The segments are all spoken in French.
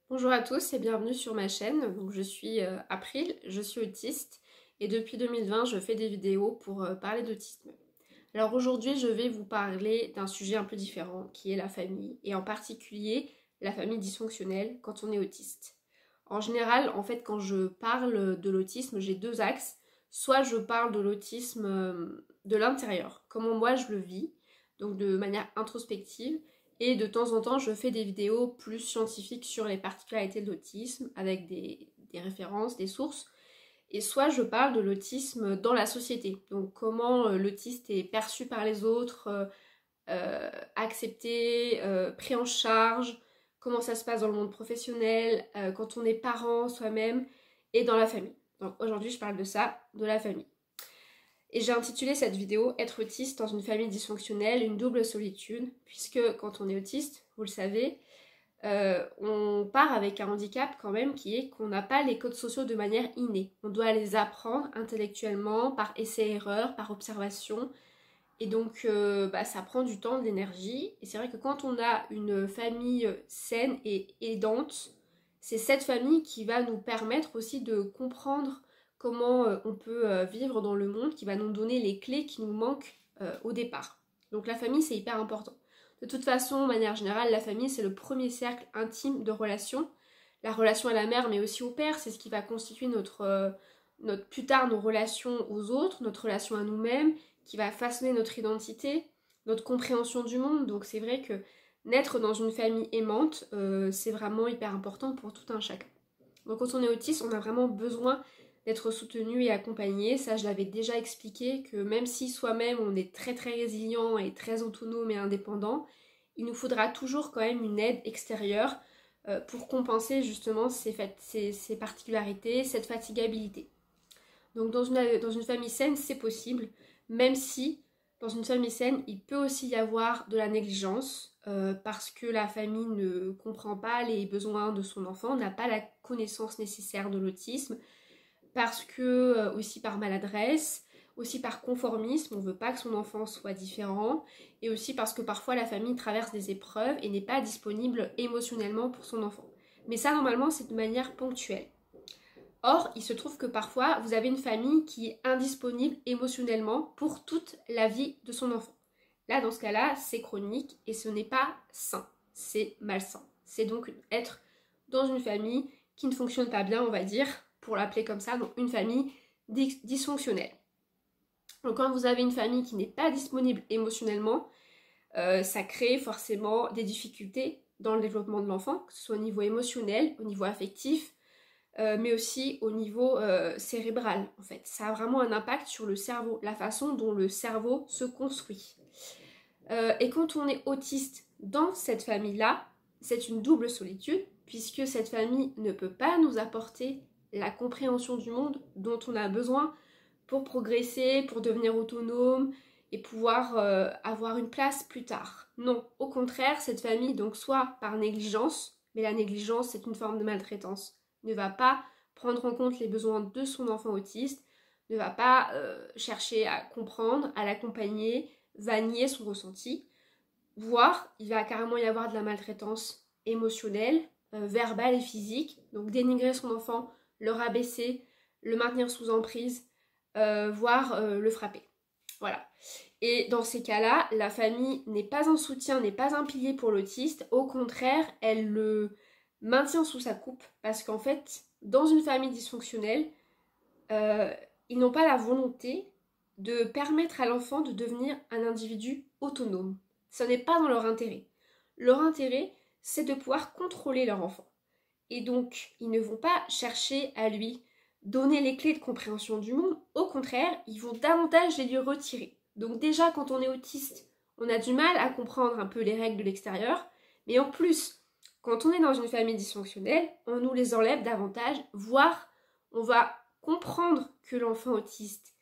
Bonjour à tous et bienvenue sur ma chaîne. Donc, je suis April, je suis autiste et depuis 2020 je fais des vidéos pour parler d'autisme. Alors aujourd'hui je vais vous parler d'un sujet un peu différent qui est la famille et en particulier la famille dysfonctionnelle quand on est autiste. En général en fait quand je parle de l'autisme j'ai deux axes. Soit je parle de l'autisme de l'intérieur, comment moi je le vis, donc de manière introspective. Et de temps en temps, je fais des vidéos plus scientifiques sur les particularités de l'autisme, avec des références, des sources. Et soit je parle de l'autisme dans la société. Donc comment l'autiste est perçu par les autres, accepté, pris en charge, comment ça se passe dans le monde professionnel, quand on est parent soi-même, et dans la famille. Donc aujourd'hui, je parle de ça, de la famille. Et j'ai intitulé cette vidéo Être autiste dans une famille dysfonctionnelle, une double solitude, puisque quand on est autiste, vous le savez, on part avec un handicap quand même qui est qu'on n'a pas les codes sociaux de manière innée. On doit les apprendre intellectuellement, par essai-erreur, par observation. Et donc ça prend du temps, de l'énergie. Et c'est vrai que quand on a une famille saine et aidante, c'est cette famille qui va nous permettre aussi de comprendre comment on peut vivre dans le monde, qui va nous donner les clés qui nous manquent au départ. Donc la famille, c'est hyper important. De toute façon, de manière générale, la famille, c'est le premier cercle intime de relations. La relation à la mère, mais aussi au père, c'est ce qui va constituer plus tard nos relations aux autres, notre relation à nous-mêmes, qui va façonner notre identité, notre compréhension du monde. Donc c'est vrai que naître dans une famille aimante, c'est vraiment hyper important pour tout un chacun. Donc quand on est autiste, on a vraiment besoin d'être soutenu et accompagné. Ça, je l'avais déjà expliqué, que même si soi-même on est très très résilient et très autonome et indépendant, il nous faudra toujours quand même une aide extérieure pour compenser justement ces particularités, cette fatigabilité. Donc dans une famille saine, c'est possible, même si dans une famille saine, il peut aussi y avoir de la négligence parce que la famille ne comprend pas les besoins de son enfant, n'a pas la connaissance nécessaire de l'autisme, parce que aussi par maladresse, aussi par conformisme, on ne veut pas que son enfant soit différent, et aussi parce que parfois la famille traverse des épreuves et n'est pas disponible émotionnellement pour son enfant. Mais ça, normalement, c'est de manière ponctuelle. Or, il se trouve que parfois, vous avez une famille qui est indisponible émotionnellement pour toute la vie de son enfant. Là, dans ce cas-là, c'est chronique et ce n'est pas sain, c'est malsain. C'est donc être dans une famille qui ne fonctionne pas bien, on va dire, pour l'appeler comme ça, donc une famille dysfonctionnelle. Donc quand vous avez une famille qui n'est pas disponible émotionnellement, ça crée forcément des difficultés dans le développement de l'enfant, que ce soit au niveau émotionnel, au niveau affectif, mais aussi au niveau cérébral en fait. Ça a vraiment un impact sur le cerveau, la façon dont le cerveau se construit. Et quand on est autiste dans cette famille-là, c'est une double solitude, puisque cette famille ne peut pas nous apporter la compréhension du monde dont on a besoin pour progresser, pour devenir autonome et pouvoir avoir une place plus tard. Non, au contraire, cette famille, donc soit par négligence, mais la négligence c'est une forme de maltraitance, ne va pas prendre en compte les besoins de son enfant autiste, ne va pas chercher à comprendre, à l'accompagner, va nier son ressenti, voire il va carrément y avoir de la maltraitance émotionnelle, verbale et physique, donc dénigrer son enfant, le rabaisser, le maintenir sous emprise, voire le frapper. Voilà. Et dans ces cas-là, la famille n'est pas un soutien, n'est pas un pilier pour l'autiste, au contraire, elle le maintient sous sa coupe, parce qu'en fait, dans une famille dysfonctionnelle, euh, ils n'ont pas la volonté de permettre à l'enfant de devenir un individu autonome. Ce n'est pas dans leur intérêt. Leur intérêt, c'est de pouvoir contrôler leur enfant. Et donc, ils ne vont pas chercher à lui donner les clés de compréhension du monde. Au contraire, ils vont davantage les lui retirer. Donc déjà, quand on est autiste, on a du mal à comprendre un peu les règles de l'extérieur. Mais en plus, quand on est dans une famille dysfonctionnelle, on nous les enlève davantage, voire on va comprendre que l'enfant autiste,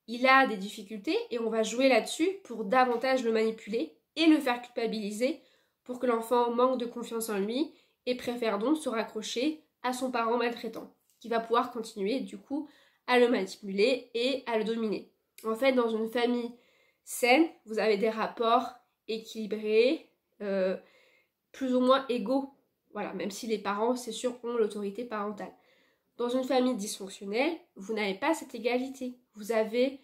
il a des difficultés et on va jouer là-dessus pour davantage le manipuler et le faire culpabiliser pour que l'enfant manque de confiance en lui et préfère donc se raccrocher à son parent maltraitant, qui va pouvoir continuer du coup à le manipuler et à le dominer. En fait, dans une famille saine, vous avez des rapports équilibrés, plus ou moins égaux Voilà, même si les parents, c'est sûr, ont l'autorité parentale. Dans une famille dysfonctionnelle, vous n'avez pas cette égalité. Vous avez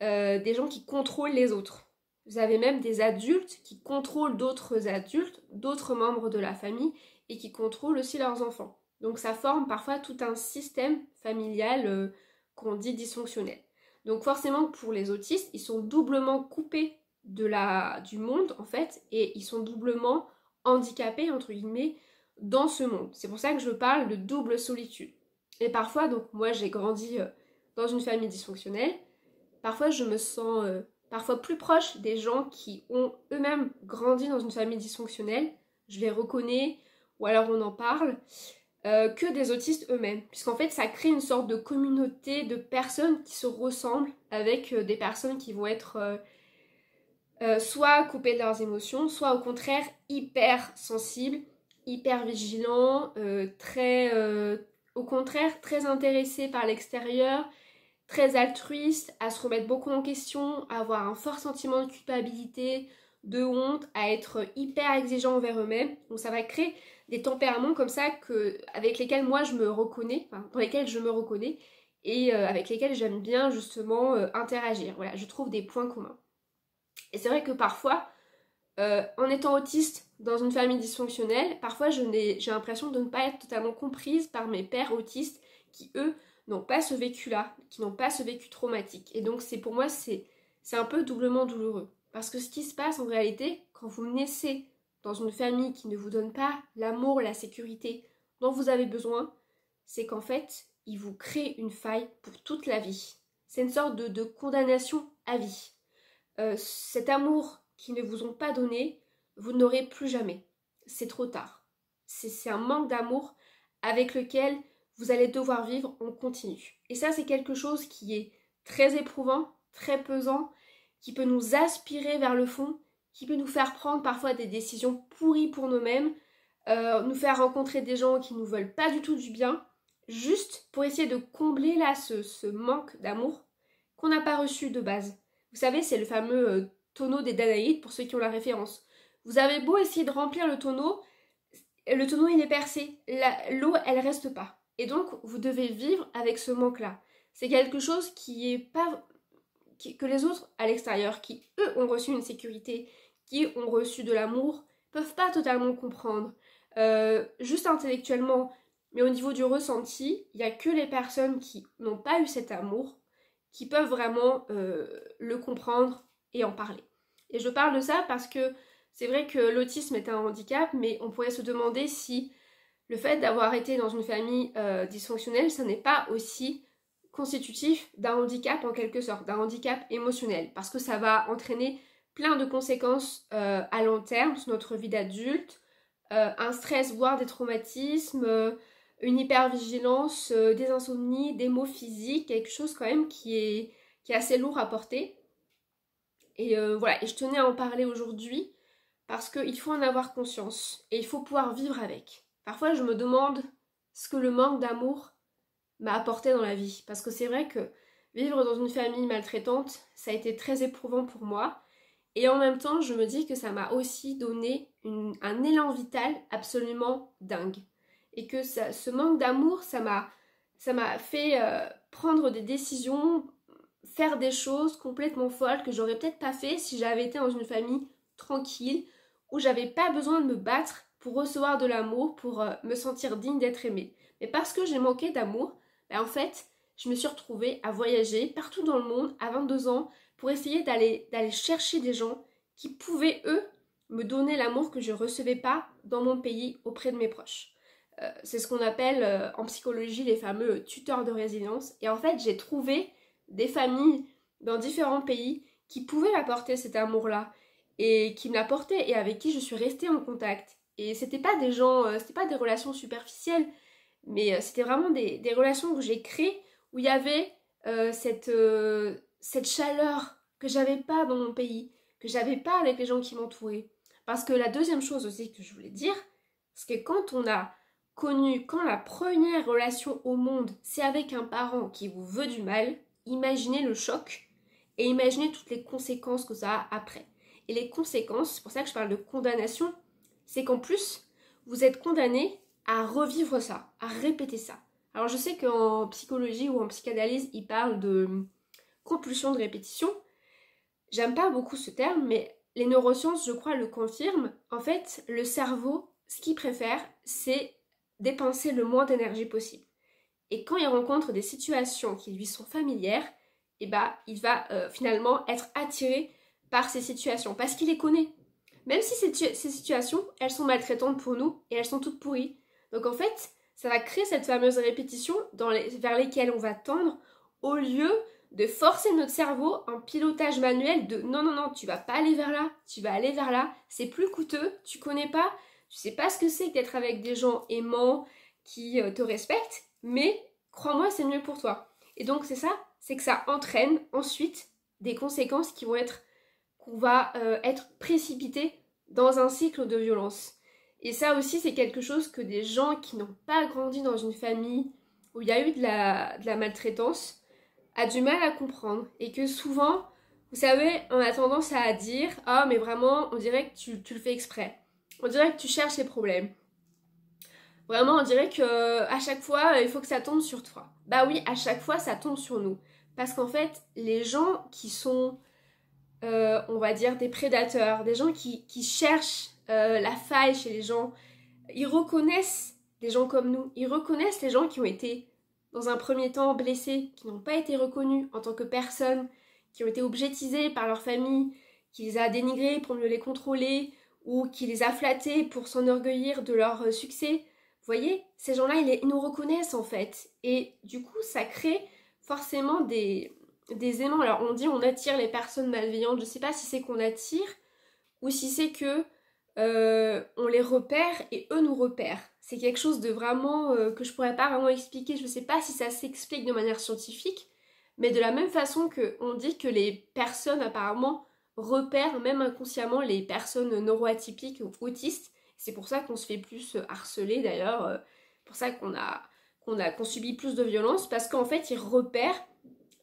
des gens qui contrôlent les autres. Vous avez même des adultes qui contrôlent d'autres adultes, d'autres membres de la famille et qui contrôlent aussi leurs enfants. Donc ça forme parfois tout un système familial qu'on dit dysfonctionnel. Donc forcément pour les autistes, ils sont doublement coupés du monde en fait et ils sont doublement handicapés entre guillemets dans ce monde. C'est pour ça que je parle de double solitude. Et parfois, donc moi j'ai grandi dans une famille dysfonctionnelle, parfois je me sens parfois plus proche des gens qui ont eux-mêmes grandi dans une famille dysfonctionnelle, je les reconnais ou alors on en parle, que des autistes eux-mêmes. Puisqu'en fait ça crée une sorte de communauté de personnes qui se ressemblent avec des personnes qui vont être soit coupées de leurs émotions, soit au contraire hyper sensibles, hyper vigilants, au contraire très intéressés par l'extérieur, très altruistes, à se remettre beaucoup en question, à avoir un fort sentiment de culpabilité, de honte, à être hyper exigeants envers eux-mêmes. Donc ça va créer des tempéraments comme ça avec lesquels moi je me reconnais, enfin, dans lesquels je me reconnais et avec lesquels j'aime bien justement interagir. Voilà, je trouve des points communs. Et c'est vrai que parfois, en étant autiste dans une famille dysfonctionnelle, parfois j'ai l'impression de ne pas être totalement comprise par mes pairs autistes qui, eux, n'ont pas ce vécu-là, qui n'ont pas ce vécu traumatique. Et donc pour moi, c'est un peu doublement douloureux. Parce que ce qui se passe en réalité, quand vous naissez dans une famille qui ne vous donne pas l'amour, la sécurité dont vous avez besoin, c'est qu'en fait, il vous crée une faille pour toute la vie. C'est une sorte de condamnation à vie. Cet amour qu'ils ne vous ont pas donné, vous n'aurez plus jamais. C'est trop tard. C'est un manque d'amour avec lequel vous allez devoir vivre en continu. Et ça, c'est quelque chose qui est très éprouvant, très pesant, qui peut nous aspirer vers le fond, qui peut nous faire prendre parfois des décisions pourries pour nous-mêmes, nous faire rencontrer des gens qui ne nous veulent pas du tout du bien, juste pour essayer de combler là ce manque d'amour qu'on n'a pas reçu de base. Vous savez, c'est le fameux tonneau des Danaïdes, pour ceux qui ont la référence. Vous avez beau essayer de remplir le tonneau il est percé, l'eau elle reste pas. Et donc vous devez vivre avec ce manque-là. C'est quelque chose qui est pas que les autres à l'extérieur, qui eux ont reçu une sécurité, qui ont reçu de l'amour, peuvent pas totalement comprendre. Juste intellectuellement, mais au niveau du ressenti, il n'y a que les personnes qui n'ont pas eu cet amour qui peuvent vraiment le comprendre et en parler. Et je parle de ça parce que c'est vrai que l'autisme est un handicap, mais on pourrait se demander si le fait d'avoir été dans une famille dysfonctionnelle, ça n'est pas aussi constitutif d'un handicap en quelque sorte, d'un handicap émotionnel, parce que ça va entraîner plein de conséquences à long terme sur notre vie d'adulte, un stress, voire des traumatismes, une hypervigilance, des insomnies, des maux physiques, quelque chose quand même qui est assez lourd à porter. Et voilà, et je tenais à en parler aujourd'hui parce qu'il faut en avoir conscience et il faut pouvoir vivre avec. Parfois je me demande ce que le manque d'amour m'a apporté dans la vie, parce que c'est vrai que vivre dans une famille maltraitante, ça a été très éprouvant pour moi. Et en même temps, je me dis que ça m'a aussi donné un élan vital absolument dingue. Et que ce manque d'amour, ça m'a fait prendre des décisions, faire des choses complètement folles que j'aurais peut-être pas fait si j'avais été dans une famille tranquille, où j'avais pas besoin de me battre pour recevoir de l'amour, pour me sentir digne d'être aimée. Mais parce que j'ai manqué d'amour, ben en fait, je me suis retrouvée à voyager partout dans le monde à 22 ans, pour essayer d'aller chercher des gens qui pouvaient, eux, me donner l'amour que je ne recevais pas dans mon pays auprès de mes proches. C'est ce qu'on appelle en psychologie les fameux tuteurs de résilience. Et en fait, j'ai trouvé des familles dans différents pays qui pouvaient m'apporter cet amour-là et qui me l'apportaient et avec qui je suis restée en contact. Et c'était pas des gens, c'était pas des relations superficielles, mais c'était vraiment des relations que j'ai créées où il y avait cette chaleur que j'avais pas dans mon pays, que j'avais pas avec les gens qui m'entouraient. Parce que la deuxième chose aussi que je voulais dire, c'est que quand la première relation au monde, c'est avec un parent qui vous veut du mal, imaginez le choc et imaginez toutes les conséquences que ça a après. Et les conséquences, c'est pour ça que je parle de condamnation, c'est qu'en plus, vous êtes condamné à revivre ça, à répéter ça. Alors je sais qu'en psychologie ou en psychanalyse, ils parlent de compulsion de répétition. J'aime pas beaucoup ce terme, mais les neurosciences, je crois, le confirment. En fait, le cerveau, ce qu'il préfère, c'est dépenser le moins d'énergie possible. Et quand il rencontre des situations qui lui sont familières, eh ben, il va finalement être attiré par ces situations, parce qu'il les connaît. Même si ces situations, elles sont maltraitantes pour nous, et elles sont toutes pourries. Donc en fait, ça va créer cette fameuse répétition vers lesquelles on va tendre, au lieu de forcer notre cerveau en pilotage manuel de non, non, non, tu vas pas aller vers là, tu vas aller vers là, c'est plus coûteux, tu connais pas, tu sais pas ce que c'est d'être avec des gens aimants qui te respectent, mais crois-moi, c'est mieux pour toi. Et donc c'est ça, c'est que ça entraîne ensuite des conséquences qui vont être qu'on va être précipité dans un cycle de violence. Et ça aussi, c'est quelque chose que des gens qui n'ont pas grandi dans une famille où il y a eu de la maltraitance a du mal à comprendre. Et que souvent, vous savez, on a tendance à dire « Ah, mais vraiment, on dirait que tu le fais exprès. On dirait que tu cherches les problèmes. » Vraiment, on dirait que à chaque fois, il faut que ça tombe sur toi. Bah oui, à chaque fois, ça tombe sur nous. Parce qu'en fait, les gens qui sont, on va dire, des prédateurs, des gens qui cherchent la faille chez les gens, ils reconnaissent des gens comme nous. Ils reconnaissent les gens qui ont été, dans un premier temps, blessés, qui n'ont pas été reconnus en tant que personnes, qui ont été objetisés par leur famille, qui les a dénigrés pour mieux les contrôler, ou qui les a flattés pour s'enorgueillir de leur succès. Vous voyez, ces gens-là, ils nous reconnaissent en fait. Et du coup, ça crée forcément des aimants. Alors on dit on attire les personnes malveillantes. Je ne sais pas si c'est qu'on attire ou si c'est que on les repère et eux nous repèrent. C'est quelque chose de vraiment que je pourrais pas vraiment expliquer. Je ne sais pas si ça s'explique de manière scientifique, mais de la même façon qu'on dit que les personnes apparemment repèrent même inconsciemment les personnes neuroatypiques ou autistes. C'est pour ça qu'on se fait plus harceler d'ailleurs, pour ça qu'on subit plus de violence, parce qu'en fait ils repèrent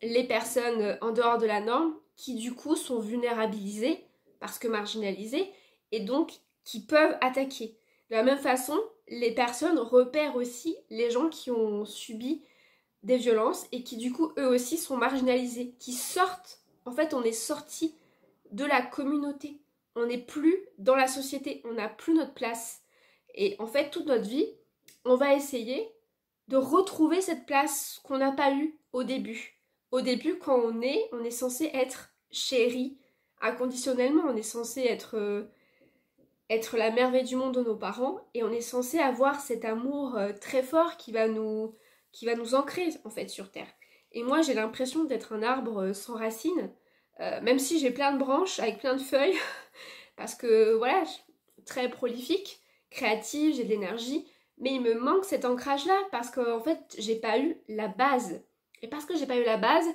les personnes en dehors de la norme qui du coup sont vulnérabilisées parce que marginalisées et donc qui peuvent attaquer. De la même façon, les personnes repèrent aussi les gens qui ont subi des violences et qui du coup eux aussi sont marginalisés, qui sortent, en fait on est sorti de la communauté. On n'est plus dans la société, on n'a plus notre place. Et en fait, toute notre vie, on va essayer de retrouver cette place qu'on n'a pas eue au début. Au début, quand on est censé être chéri inconditionnellement, on est censé être la merveille du monde de nos parents et on est censé avoir cet amour très fort qui va nous ancrer en fait sur Terre. Et moi, j'ai l'impression d'être un arbre sans racines, même si j'ai plein de branches avec plein de feuilles, parce que voilà, très prolifique, créative, j'ai de l'énergie, mais il me manque cet ancrage-là, parce qu'en fait, j'ai pas eu la base. Et parce que j'ai pas eu la base,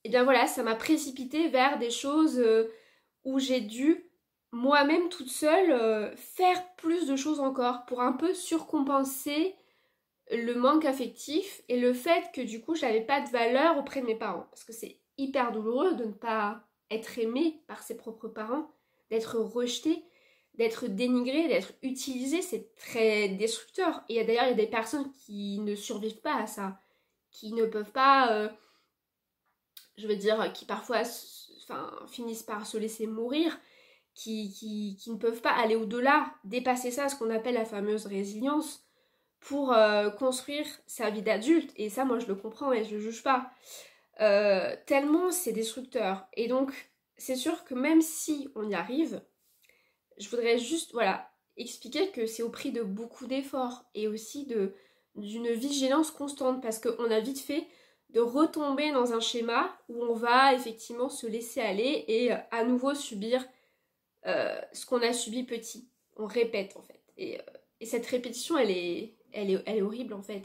et bien voilà, ça m'a précipité vers des choses où j'ai dû, moi-même toute seule, faire plus de choses encore, pour un peu surcompenser le manque affectif et le fait que du coup, j'avais pas de valeur auprès de mes parents. Parce que c'est hyper douloureux de ne pas être aimé par ses propres parents, d'être rejeté, d'être dénigré, d'être utilisé, c'est très destructeur. Et d'ailleurs, il y a des personnes qui ne survivent pas à ça, qui ne peuvent pas, je veux dire, qui parfois finissent par se laisser mourir, qui ne peuvent pas aller au-delà, dépasser ça, ce qu'on appelle la fameuse résilience, pour construire sa vie d'adulte. Et ça, moi, je le comprends et je le juge pas. Tellement c'est destructeur. Et donc, c'est sûr que même si on y arrive, je voudrais juste, voilà, expliquer que c'est au prix de beaucoup d'efforts et aussi d'une vigilance constante, parce qu'on a vite fait de retomber dans un schéma où on va effectivement se laisser aller et à nouveau subir ce qu'on a subi petit. On répète en fait. Et cette répétition, elle est horrible en fait.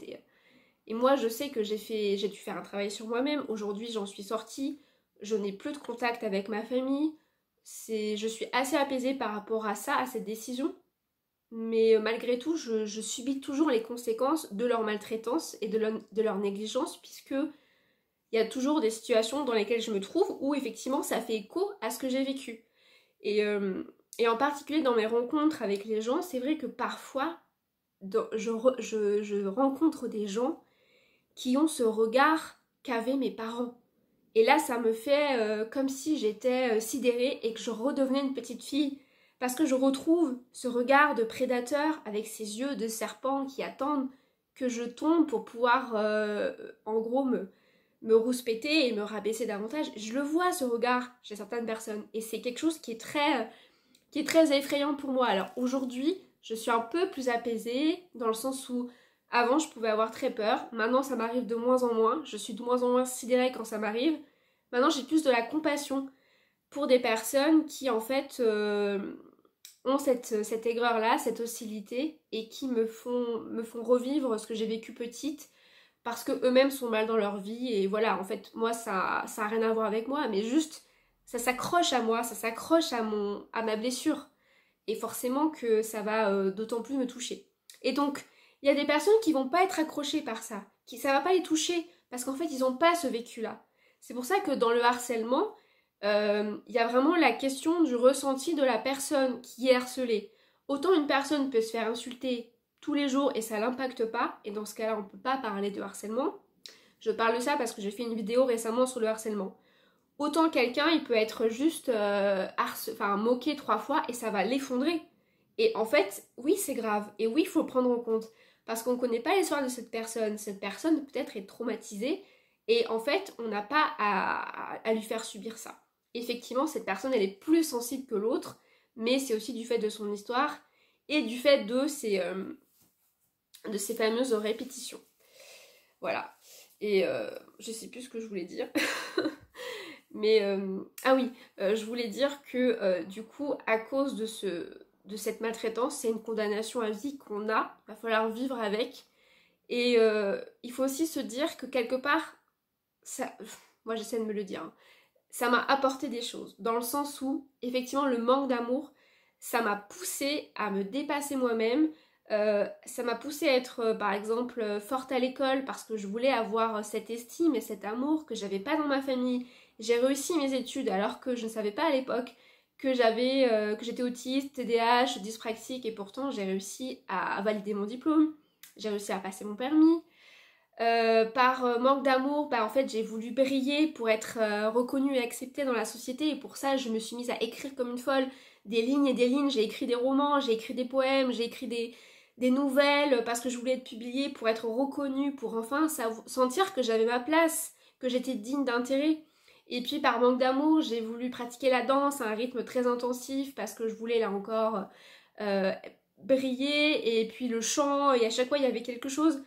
Et moi, je sais que j'ai dû faire un travail sur moi-même. Aujourd'hui, j'en suis sortie. Je n'ai plus de contact avec ma famille. Je suis assez apaisée par rapport à ça, à cette décision. Mais malgré tout, je subis toujours les conséquences de leur maltraitance et de leur négligence, puisque il y a toujours des situations dans lesquelles je me trouve où effectivement ça fait écho à ce que j'ai vécu. Et en particulier dans mes rencontres avec les gens, c'est vrai que parfois, je rencontre des gens qui ont ce regard qu'avaient mes parents. Et là, ça me fait comme si j'étais sidérée et que je redevenais une petite fille. Parce que je retrouve ce regard de prédateur avec ses yeux de serpent qui attendent que je tombe pour pouvoir, en gros, me rouspéter et me rabaisser davantage. Je le vois, ce regard, chez certaines personnes. Et c'est quelque chose qui est très effrayant pour moi. Alors aujourd'hui, je suis un peu plus apaisée, dans le sens où avant, je pouvais avoir très peur. Maintenant, ça m'arrive de moins en moins. Je suis de moins en moins sidérée quand ça m'arrive. Maintenant, j'ai plus de la compassion pour des personnes qui, en fait, ont cette aigreur-là, cette hostilité, et qui me font revivre ce que j'ai vécu petite, parce que eux-mêmes sont mal dans leur vie. Et voilà, en fait, moi, ça a rien à voir avec moi, mais juste, ça s'accroche à moi, ça s'accroche à ma blessure. Et forcément que ça va d'autant plus me toucher. Et donc, il y a des personnes qui vont pas être accrochées par ça, ça va pas les toucher, parce qu'en fait, ils ont pas ce vécu-là. C'est pour ça que dans le harcèlement, il y a vraiment la question du ressenti de la personne qui est harcelée. Autant une personne peut se faire insulter tous les jours et ça l'impacte pas, et dans ce cas-là, on peut pas parler de harcèlement. Je parle de ça parce que j'ai fait une vidéo récemment sur le harcèlement. Autant quelqu'un, il peut être juste moqué 3 fois et ça va l'effondrer. Et en fait, oui, c'est grave. Et oui, il faut le prendre en compte. Parce qu'on ne connaît pas l'histoire de cette personne. Cette personne peut-être est traumatisée. Et en fait, on n'a pas à lui faire subir ça. Effectivement, cette personne, elle est plus sensible que l'autre. Mais c'est aussi du fait de son histoire et du fait de ses fameuses répétitions. Voilà. Et je sais plus ce que je voulais dire. Mais, ah oui, je voulais dire que du coup, à cause de cette maltraitance, c'est une condamnation à vie qu'on a. Il va falloir vivre avec. Et il faut aussi se dire que quelque part, ça, moi j'essaie de me le dire, hein, ça m'a apporté des choses. Dans le sens où, effectivement, le manque d'amour, ça m'a poussée à me dépasser moi-même. Ça m'a poussée à être, par exemple, forte à l'école parce que je voulais avoir cette estime et cet amour que j'avais pas dans ma famille. J'ai réussi mes études alors que je ne savais pas à l'époque que j'étais autiste, TDAH, dyspraxique, et pourtant j'ai réussi à valider mon diplôme. J'ai réussi à passer mon permis. Par manque d'amour, en fait j'ai voulu briller pour être reconnue et acceptée dans la société, et pour ça je me suis mise à écrire comme une folle des lignes et des lignes. J'ai écrit des romans, j'ai écrit des poèmes, j'ai écrit des nouvelles parce que je voulais être publiée pour être reconnue, pour enfin sentir que j'avais ma place, que j'étais digne d'intérêt. Et puis par manque d'amour, j'ai voulu pratiquer la danse à un rythme très intensif parce que je voulais là encore euh, briller, et puis le chant, et à chaque fois il y avait quelque chose.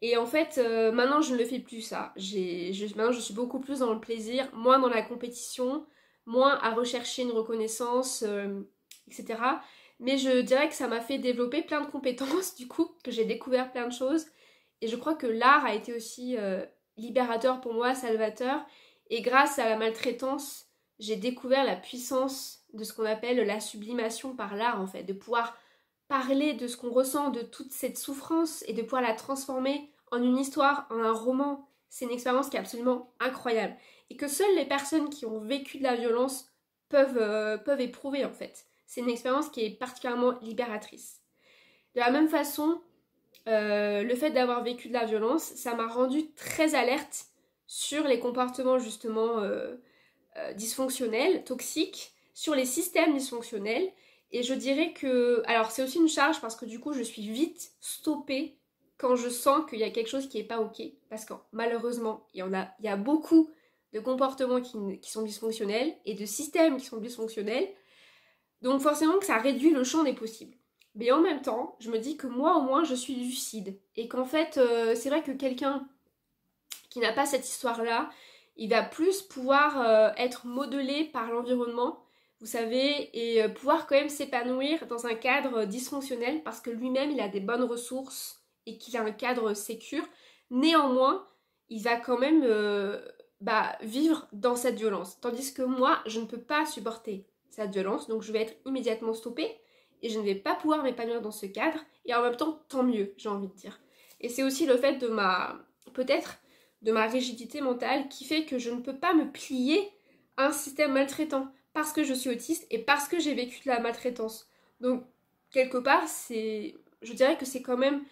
Et en fait, maintenant je ne le fais plus ça. Maintenant je suis beaucoup plus dans le plaisir, moins dans la compétition, moins à rechercher une reconnaissance, etc. Mais je dirais que ça m'a fait développer plein de compétences, du coup, que j'ai découvert plein de choses. Et je crois que l'art a été aussi libérateur pour moi, salvateur. Et grâce à la maltraitance, j'ai découvert la puissance de ce qu'on appelle la sublimation par l'art, en fait. De pouvoir parler de ce qu'on ressent, de toute cette souffrance, et de pouvoir la transformer en une histoire, en un roman. C'est une expérience qui est absolument incroyable. Et que seules les personnes qui ont vécu de la violence peuvent éprouver, en fait. C'est une expérience qui est particulièrement libératrice. De la même façon, le fait d'avoir vécu de la violence, ça m'a rendue très alerte sur les comportements justement dysfonctionnels, toxiques, sur les systèmes dysfonctionnels. Et je dirais que... Alors c'est aussi une charge parce que du coup je suis vite stoppée quand je sens qu'il y a quelque chose qui n'est pas ok. Parce que malheureusement, il y a beaucoup de comportements qui sont dysfonctionnels et de systèmes qui sont dysfonctionnels. Donc forcément que ça réduit le champ des possibles. Mais en même temps, je me dis que moi au moins je suis lucide. Et qu'en fait, c'est vrai que quelqu'un qui n'a pas cette histoire-là, il va plus pouvoir être modelé par l'environnement, vous savez, et pouvoir quand même s'épanouir dans un cadre dysfonctionnel parce que lui-même il a des bonnes ressources et qu'il a un cadre sécure. Néanmoins, il va quand même vivre dans cette violence. Tandis que moi, je ne peux pas supporter cette violence, donc je vais être immédiatement stoppée et je ne vais pas pouvoir m'épanouir dans ce cadre. Et en même temps, tant mieux, j'ai envie de dire. Et c'est aussi le fait de ma rigidité mentale qui fait que je ne peux pas me plier à un système maltraitant parce que je suis autiste et parce que j'ai vécu de la maltraitance. Donc, quelque part, je dirais que c'est quand même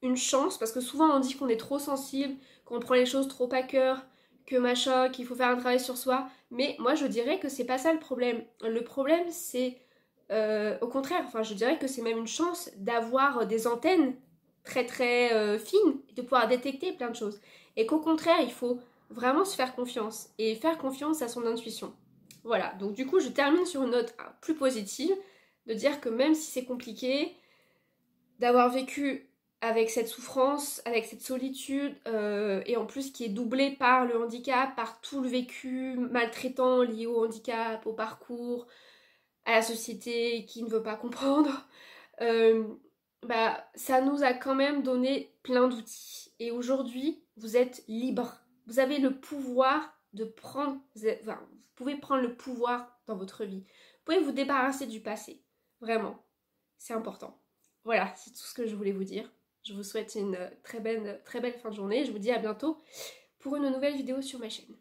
une chance, parce que souvent on dit qu'on est trop sensible, qu'on prend les choses trop à cœur, que machin, qu'il faut faire un travail sur soi, mais moi je dirais que c'est pas ça le problème. Le problème c'est au contraire, enfin je dirais que c'est même une chance d'avoir des antennes très très fines, de pouvoir détecter plein de choses. Et qu'au contraire, il faut vraiment se faire confiance et faire confiance à son intuition. Voilà, donc du coup je termine sur une note plus positive, de dire que même si c'est compliqué, d'avoir vécu avec cette souffrance, avec cette solitude, et en plus qui est doublée par le handicap, par tout le vécu maltraitant lié au handicap, au parcours, à la société qui ne veut pas comprendre, euh, bah, ça nous a quand même donné plein d'outils. Et aujourd'hui, vous êtes libre. Vous avez le pouvoir de prendre, enfin, vous pouvez prendre le pouvoir dans votre vie. Vous pouvez vous débarrasser du passé. Vraiment, c'est important. Voilà, c'est tout ce que je voulais vous dire. Je vous souhaite une très belle fin de journée. Je vous dis à bientôt pour une nouvelle vidéo sur ma chaîne.